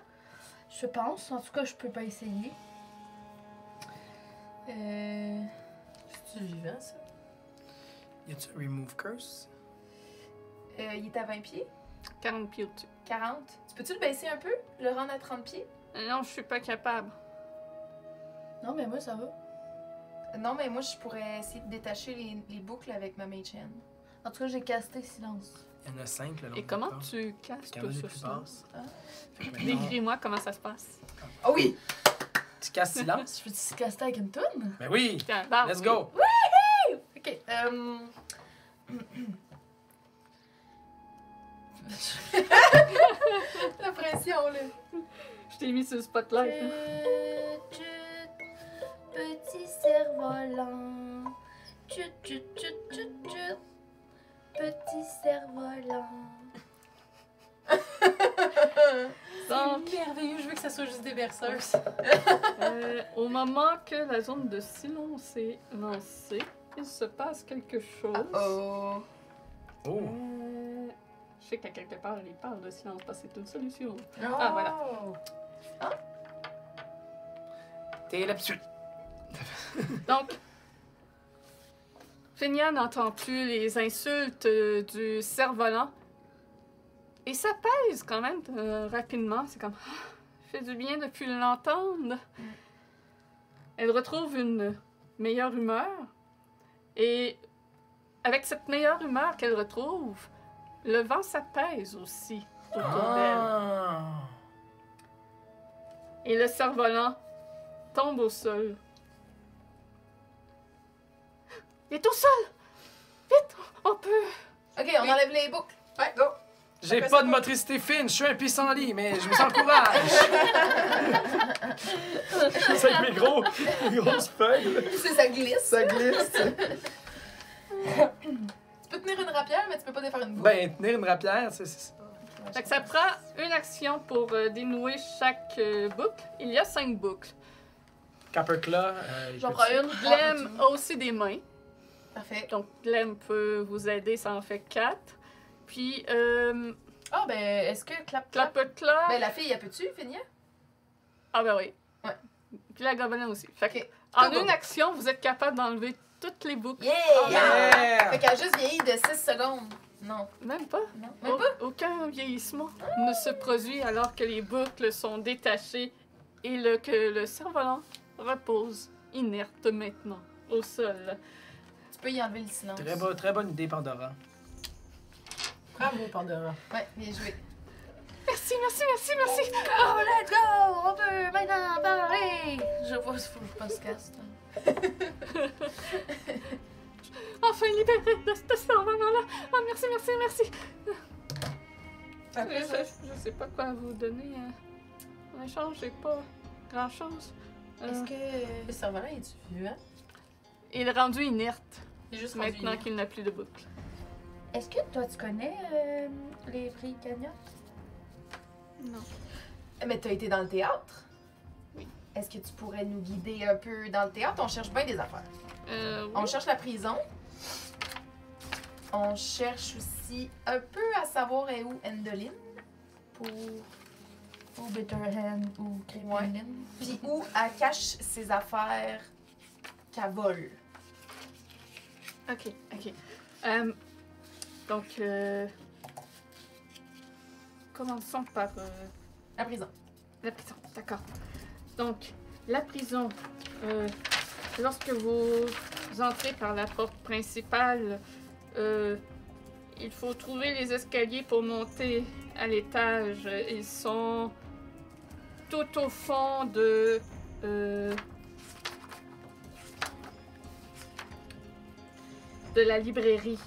Je pense. En tout cas, je peux pas essayer.
C'est-tu vivant, ça?
Y a-tu un remove curse?
Il est à 20 pieds.
40 pieds au-dessus.
40. Tu peux-tu le baisser un peu? Le rendre à 30 pieds?
Non, je suis pas capable.
Non, mais moi, ça va.
Non, mais moi, je pourrais essayer de détacher les boucles avec ma Mage Hand.
En tout cas, j'ai casté silence.
Il y en a 5 le long
Et
de
comment
la corde.
tu casses
Quand même
tout
les
ça?
plus basses.
Ah.
Fait que maintenant,
Décris-moi comment ça se passe.
Oh oui!
tu casses silence?
Je peux-tu caster avec une toune?
Ben oui!
Tiens, bah,
Let's
oui.
go!
Ok.
La pression, là.
Je t'ai mis sur le spotlight.
Chut, chut, petit cerf-volant. Chut, chut, chut, chut, chut. Petit cerf-volant.
Donc,
C'est merveilleux, je veux que ça soit juste des berceuses.
au moment que la zone de silence est lancée, il se passe quelque chose.
Oh.
Oh!
Je sais qu'à quelque part, il parle de silence parce que c'est une solution.
Ah,
voilà.
T'es là dessus.
Donc, Finia n'entend plus les insultes du cerf-volant. Et ça pèse quand même rapidement. C'est comme, fait du bien de plus l'entendre. Elle retrouve une meilleure humeur. Et avec cette meilleure humeur qu'elle retrouve, le vent s'apaise aussi autour d'elle. Et le cerf-volant tombe au sol. Il est au sol! Vite, on peut...
Ok, on enlève les boucles.
Ouais, go!
J'ai
Après
pas
ça,
de motricité fine, je suis un pissenlit, mais je vous encourage.
C'est avec mes grosses feuilles.
C'est ça glisse.
Ça glisse.
Tu peux tenir une rapière, mais tu peux pas défaire une boucle.
Ben, tenir une rapière, c'est ça.
Fait que ça prend une action pour dénouer chaque boucle. Il y a 5 boucles.
Caperclaw,
J'en prends une.
Glem a aussi des mains.
Parfait.
Donc Glem peut vous aider, ça en fait 4. Puis,
Ah, ben, est-ce que clap.
Clapetla...
Ben, la fille, elle peut-tu finir?
Ah ben oui.
Ouais.
Puis la gobelin aussi. Fait que,
Ok.
en
Go, go,
une
go.
action, vous êtes capable d'enlever toutes les boucles.
Yeah!
Yeah!
Fait qu'elle a juste vieilli de 6 secondes. Non.
Même pas.
Non. Même pas?
Aucun vieillissement ne se produit alors que les boucles sont détachées et que le cerf-volant repose inerte maintenant au sol.
Tu peux y enlever le silence.
Très bonne idée, Pandora.
Bravo, Pandora.
Ouais, bien joué.
Merci.
Oh, let's go! On peut maintenant parler! Je vois ce podcast.
Enfin libéré de ce cerf-volant-là. Ah, merci.
Après ça,
Je sais pas quoi vous donner. En échange, j'ai pas grand-chose.
Est-ce
le
que.
cerf-volant, est-tu vivant?
Il est rendu inerte
Il est juste rendu
maintenant
inerte.
qu'il n'a plus de boucle.
Est-ce que toi, tu connais les prix cagnottes?
Non.
Mais t'as été dans le théâtre?
Oui.
Est-ce que tu pourrais nous guider un peu dans le théâtre? On cherche bien des affaires.
Oui.
On cherche la prison. On cherche aussi un peu à savoir est où Endeline. Pour.
Ou Bitterhand ou Crépinline?
Puis où elle cache ses affaires qu'elle vole.
Ok. Donc, commençons par
La prison.
la prison. D'accord. Donc, la prison, lorsque vous entrez par la porte principale, il faut trouver les escaliers pour monter à l'étage. Ils sont tout au fond de la librairie.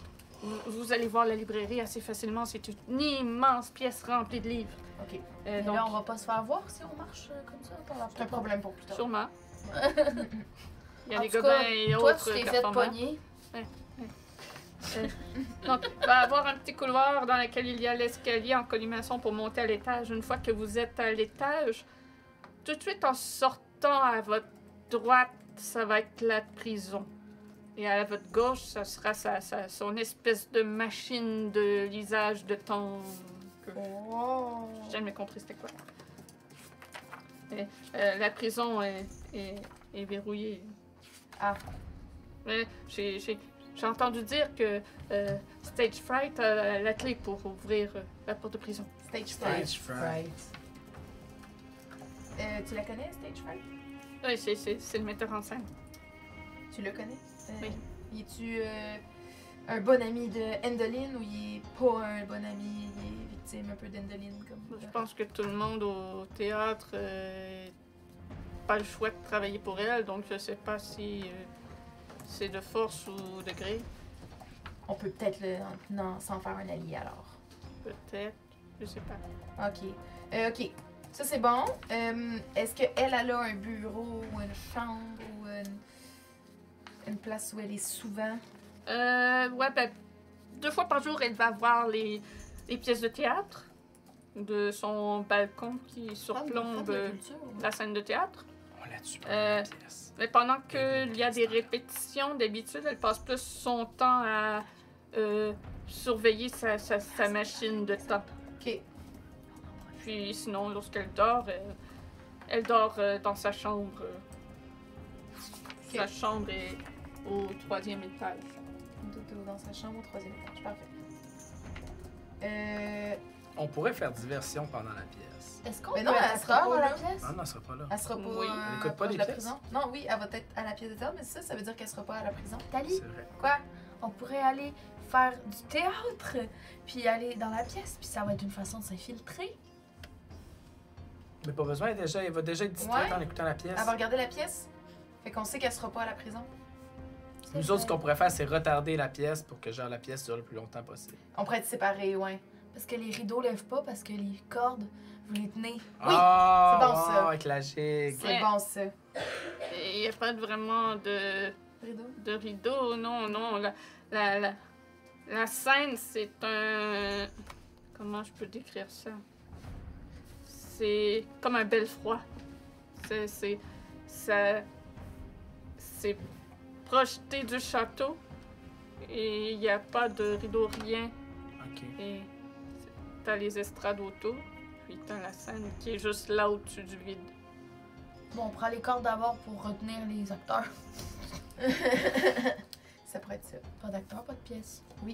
Vous allez voir la librairie assez facilement. C'est une immense pièce remplie de livres.
Ok.
Et
Donc,
là, on va pas se faire voir si on marche comme ça par la
C'est un problème pour plus tard.
sûrement. Il y a
En
des
tout
gobelins
cas,
et
toi,
autres
tu t'es fait
performants.
pogner.
Donc, il va y avoir un petit couloir dans lequel il y a l'escalier en collimation pour monter à l'étage. Une fois que vous êtes à l'étage, tout de suite en sortant à votre droite, ça va être la prison. Et à votre gauche, ça sera son espèce de machine de lisage de temps.
Oh.
J'ai jamais compris c'était quoi. Et, la prison est verrouillée.
Ah.
Mais j'ai entendu dire que Stage Fright a la clé pour ouvrir la porte de prison.
Stage
Stage
fright.
fright.
Tu la connais, Stage fright?
Oui, c'est le metteur en scène.
Tu le connais?
Oui.
Es-tu un bon ami de Endeline ou il est pas un bon ami, il est victime un peu d'Endeline comme
Je pense que tout le monde au théâtre n'a pas le choix de travailler pour elle, donc je sais pas si c'est de force ou de gré.
On peut peut-être s'en faire un allié alors.
Peut-être, je sais pas.
Ok. Ok. Ça c'est bon. Est-ce qu'elle a un bureau ou une chambre ou une place où elle est souvent?
Ouais, ben, 2 fois par jour, elle va voir les pièces de théâtre de son balcon qui surplombe la scène de théâtre.
On l'a tué
Euh,
la pièce.
Mais pendant qu'il y a des répétitions, d'habitude, elle passe plus son temps à surveiller sa machine de temps.
Ok.
Puis sinon, lorsqu'elle dort, elle dort dans sa chambre. Sa chambre est au 3e étage.
Dans sa chambre au 3e étage. Parfait.
On pourrait faire diversion pendant la pièce.
Est-ce qu'on
Mais
peut
non, elle
être
sera
dans
pas
la
là.
pièce?
Ah non, elle sera pas là.
Elle sera pas,
Oui.
Elle écoute pas
proche
les
de la
pièces.
prison. Non, oui, elle va être à la pièce de théâtre, mais ça veut dire qu'elle sera pas à la prison.
Tali,
C'est vrai.
Quoi?
on pourrait aller faire du théâtre, puis aller dans la pièce, puis ça va être une façon de s'infiltrer.
Mais pas besoin, déjà, il va déjà être distrait en écoutant la pièce.
Elle va regarder la pièce. Fait qu'on sait qu'elle sera pas à la prison.
Nous autres, ce qu'on pourrait faire, c'est retarder la pièce pour que genre la pièce dure le plus longtemps possible.
On pourrait être séparés, ouais.
Parce que les rideaux lèvent pas, parce que les cordes, vous les tenez.
Ah,
c'est bon, ça.
avec la gigue.
C'est bon, ça.
Il n'y a pas vraiment
Rideau?
de rideau, non. La scène, c'est un... Comment je peux décrire ça? C'est comme un beffroi. C'est projeté du château et il n'y a pas de rideau, rien.
OK.
Et t'as les estrades autour, puis t'as la scène qui est juste là au-dessus du vide.
Bon, on prend les cordes d'abord pour retenir les acteurs.
Ça pourrait être ça.
Pas d'acteurs, pas de pièces.
OK.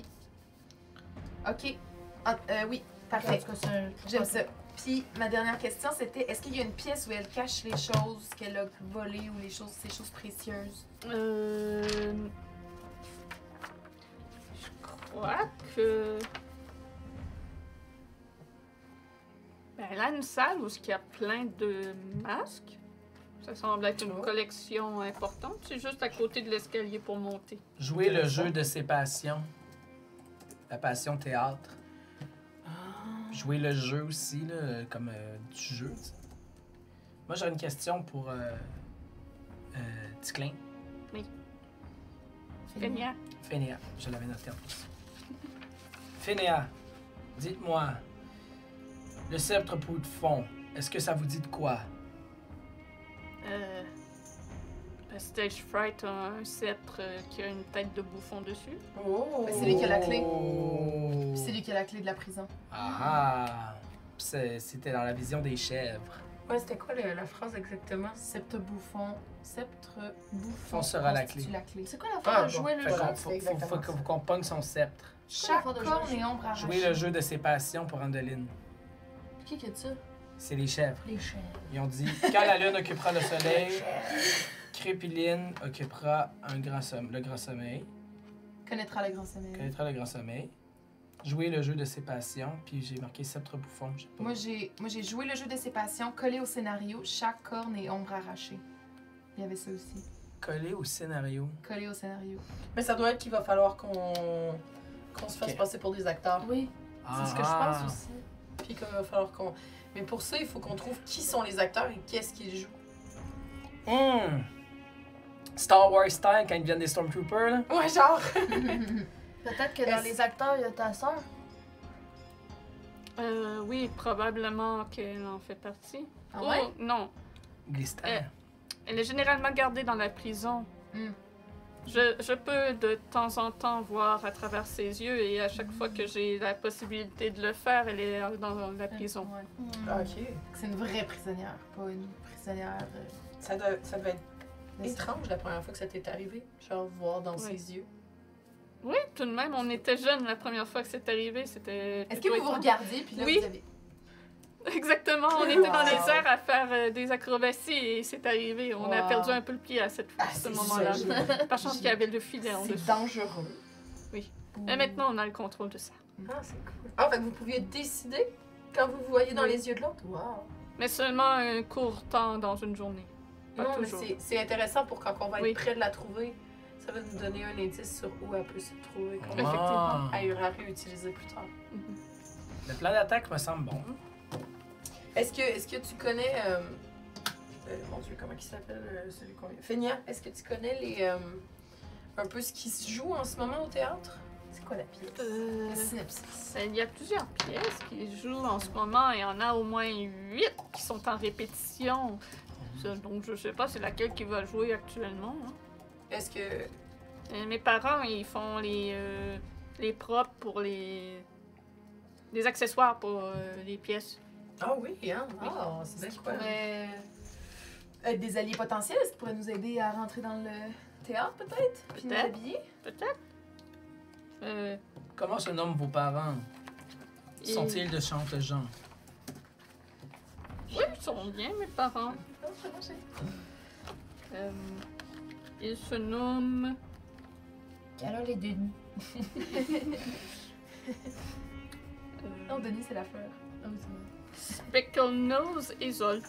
Oui,
En
parfait.
tout cas, c'est
J'aime ça. Puis ma dernière question, c'était est-ce qu'il y a une pièce où elle cache les choses qu'elle a volées ou ces choses précieuses?
Je crois que... Ben, elle a une salle où il y a plein de masques. Ça semble être une collection importante. C'est juste à côté de l'escalier pour monter.
Jouer le jeu de ses passions. La passion théâtre. Jouer le jeu aussi, là, comme du jeu. T'sais. Moi, j'aurais une question pour Ticlin.
Fénia.
Fénéa, je l'avais noté en plus. Fénéa, dites-moi, le sceptre peau de fond, est-ce que ça vous dit de quoi?
Le Stage Fright a un sceptre qui a une tête de bouffon dessus.
Oh!
C'est lui qui a la clé.
Oh.
Puis c'est lui qui a la clé de la prison.
Ah! C'était dans la vision des chèvres.
Ouais, c'était quoi la phrase exactement?
Sceptre bouffon.
Fond sera la clé.
constitue la clé.
C'est quoi la fois
Ah,
de
bon.
jouer le
Fait
jeu?
qu'on-
c'est
faut
exactement ça.
qu'on pogne son sceptre.
Chaque
fois de
corne
jouer.
et ombre arrachée.
Jouer le jeu de ses passions pour Andeline.
Qui a dit ça?
C'est les chèvres.
Les chèvres.
Ils ont dit, quand la lune occupera le soleil, Crépiline occupera le grand sommeil,
Connaîtra le grand sommeil.
connaîtra le grand sommeil. Jouer le jeu de ses passions, puis j'ai marqué sceptre bouffon. Je sais pas.
Moi, j'ai joué le jeu de ses passions, collé au scénario, chaque corne et ombre arrachée. Il y avait ça aussi.
Collé au scénario.
Collé au scénario.
Mais ça doit être qu'il va falloir qu'on se fasse
Ok.
passer pour des acteurs.
Oui. C'est ce que je
Ah.
pense aussi.
Puis qu'il va falloir qu'on... Mais pour ça, il faut qu'on trouve qui sont les acteurs et qu'est-ce qu'ils jouent.
Star Wars style quand ils deviennent des Stormtroopers, là.
Ouais, genre!
Peut-être que dans les acteurs, il y a ta sœur.
Oui, probablement qu'elle en fait partie.
Ah ouais?
Oh, non.
Glister.
Elle est généralement gardée dans la prison.
Hmm.
Je peux de temps en temps voir à travers ses yeux et à chaque fois que j'ai la possibilité de le faire, elle est dans la prison.
Ouais.
Ah, ok.
C'est une vraie prisonnière, pas une prisonnière.
Ça devait être étrange la première fois que ça t'est arrivé. Genre, voir dans
Oui.
ses yeux.
Oui, tout de même, on était jeunes la première fois que c'est arrivé. C'était.
Est-ce que
plutôt
vous vous
étrange.
regardiez, puis là,
Oui.
vous avez...
Exactement, on était dans
Wow.
les airs à faire des acrobaties et c'est arrivé. On a
Wow.
perdu un peu le pied à ce
c'est
moment-là.
ça,
Par chance qu'il y avait le filet en
C'est
dessous.
dangereux.
Mais maintenant, on a le contrôle de ça.
Ah, c'est cool. Ah, fait que vous pouviez décider quand vous vous voyez dans
Oui.
les yeux de l'autre? Wow!
Mais seulement un court temps dans une journée. Pas
Non, mais
toujours.
c'est intéressant pour quand on va être
Oui.
près de la trouver. Ça va nous donner un indice sur où elle peut se trouver. Qu'on
Effectivement.
elle aura réutilisé plus tard.
Mhm.
Le plan d'attaque me semble bon.
Est-ce que tu connais... mon Dieu, comment il s'appelle celui qu'on... Fénia, est-ce que tu connais les... un peu ce qui se joue en ce moment au théâtre? C'est quoi la pièce?
Euh,
Le synopsis.
Il y a plusieurs pièces qui jouent en ce moment et il y en a au moins 8 qui sont en répétition. Donc je sais pas c'est laquelle qui va jouer actuellement. Hein.
Est-ce que...
Mes parents, ils font les props pour les accessoires pour les pièces.
Ah oui, hein? Ah, c'est bien quoi?
Pourrait être des alliés potentiels, est-ce qu'ils pourraient nous aider à rentrer dans le théâtre, peut-être? Puis nous
Peut-être.
habiller?
Peut-être.
Comment se nomment vos parents?
Et-
Sont-ils de Chante-Jean?
Oui, ils sont bien, mes parents. Ils se nomment
Puis alors les Denis. Non, Denis, c'est la fleur. Ah oui, c'est vrai.
Speckle Nose et Zolt.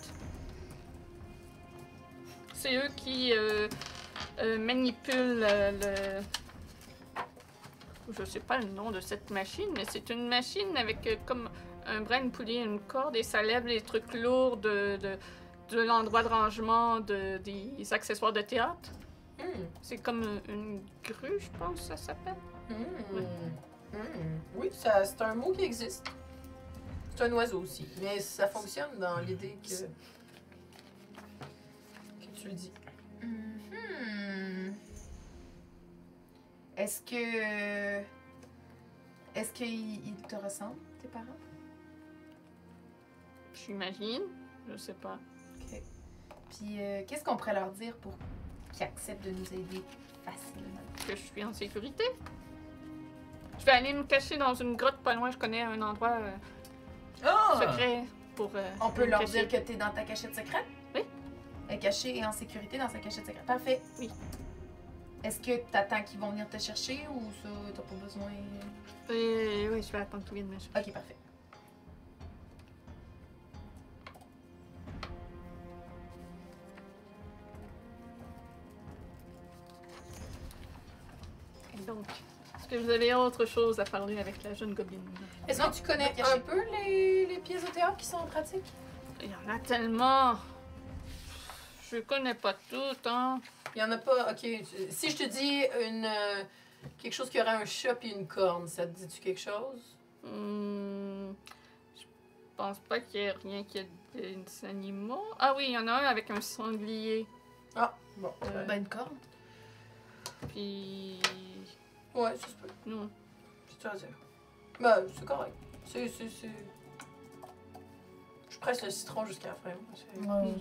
C'est eux qui manipulent le... Je sais pas le nom de cette machine, mais c'est une machine avec comme un brin de poulie et une corde et ça lève les trucs lourds de l'endroit de rangement des accessoires de théâtre. C'est comme une grue, je pense, ça s'appelle.
Oui, c'est un mot qui existe. C'est un oiseau aussi, mais ça fonctionne dans l'idée que tu le dis.
Est-ce qu'ils te ressemblent, tes parents?
J'imagine. Je sais pas.
Ok. Puis qu'est-ce qu'on pourrait leur dire pour qu'ils acceptent de nous aider facilement?
Que je suis en sécurité. Je vais aller me cacher dans une grotte pas loin. Je connais un endroit secret pour.
On peut
me
leur
cacher.
dire que t'es dans ta cachette secrète?
Oui.
Elle est cachée et en sécurité dans sa cachette secrète. Parfait.
Oui.
Est-ce que t'attends qu'ils vont venir te chercher ou ça, t'as pas besoin?
Oui, je vais attendre qu'ils viennent me chercher.
Ok, parfait.
Et donc, est-ce que vous avez autre chose à parler avec la jeune gobine?
Est-ce que tu connais
pas caché.
un peu les pièces de théâtre qui sont en pratique?
Il y en a tellement. Je connais pas toutes, hein.
Il y en a pas. Ok. Si je te dis quelque chose qui aurait un chat et une corne, ça te dit-tu quelque chose?
Je pense pas qu'il y ait rien qui ait des animaux. Ah oui, il y en a un avec un sanglier.
Ah, bon.
Ben, une corde.
Puis.
Ouais, ça se peut.
Non.
C'est à dire. Ben, c'est correct. C'est. Je presse le citron jusqu'à la fin.
Ouais.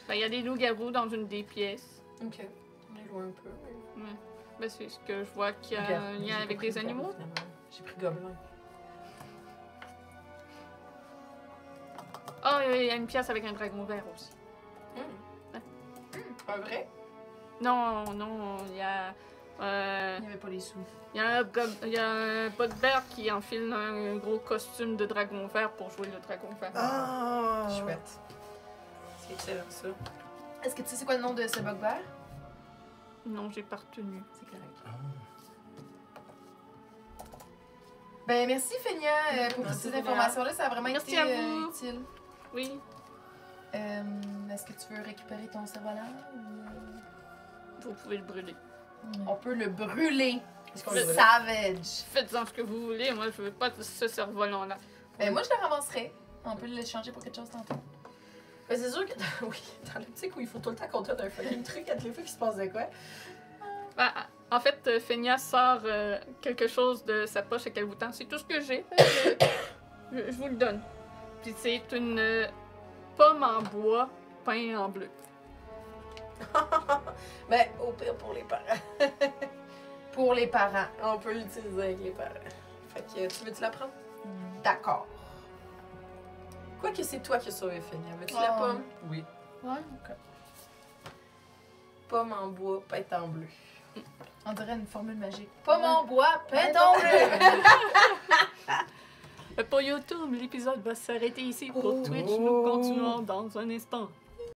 Ben, il y a des loups-garous dans une des pièces.
Ok. On est loin un peu.
Ouais. Ben, c'est ce que je vois qu'il y a
Regarde,
un
j'ai
lien
pas
avec
pris
des
le
animaux.
gobelin, finalement. J'ai pris gobelin.
Ah, il y a une pièce avec un dragon vert aussi.
Un vrai?
Non, il y a.
Il n'y avait pas les sous.
Il y a un bugbear qui enfile un gros costume de dragon vert pour jouer le dragon vert.
Ah! Chouette. C'est excellent, ça.
Est-ce que tu sais c'est quoi le nom de ce bugbear?
Non, j'ai pas retenu.
C'est correct. Ben, merci, Fenia, pour toutes
Merci,
ces
Fenia.
informations-là. Ça a vraiment
Merci
été
à vous.
utile.
Oui,
Est-ce que tu veux récupérer ton cerf-volant?
vous pouvez le brûler.
On peut le brûler.
Est-ce qu'on
Le-
le brûle?
Savage.
Faites-en ce que vous voulez, moi je veux pas de ce cerf-volant-là.
Ben, moi, je le ramasserai. On peut l'échanger pour quelque chose tantôt.
Mais c'est sûr que oui, dans l'optique où il faut tout le temps qu'on donne un fucking truc à toutes les fois qu'il se passe de quoi.
Ben, en fait, Fenia sort quelque chose de sa poche et qu'elle vous tend. C'est tout ce que j'ai. Je vous le donne. Puis c'est une pomme en bois peint en bleu.
Mais au pire pour les parents.
Pour les parents.
On peut l'utiliser avec les parents. Fait que tu veux-tu la prendre?
D'accord.
Quoique c'est toi qui as sauvé Fenia. Veux-tu
Oh.
la pomme?
Oui.
Ouais, ok.
Pomme en bois, peinte en bleu.
On dirait une formule magique. Pomme en bois, peint en bleu.
Pour YouTube, l'épisode va s'arrêter ici. Pour
Oh.
Twitch, nous continuons dans un instant.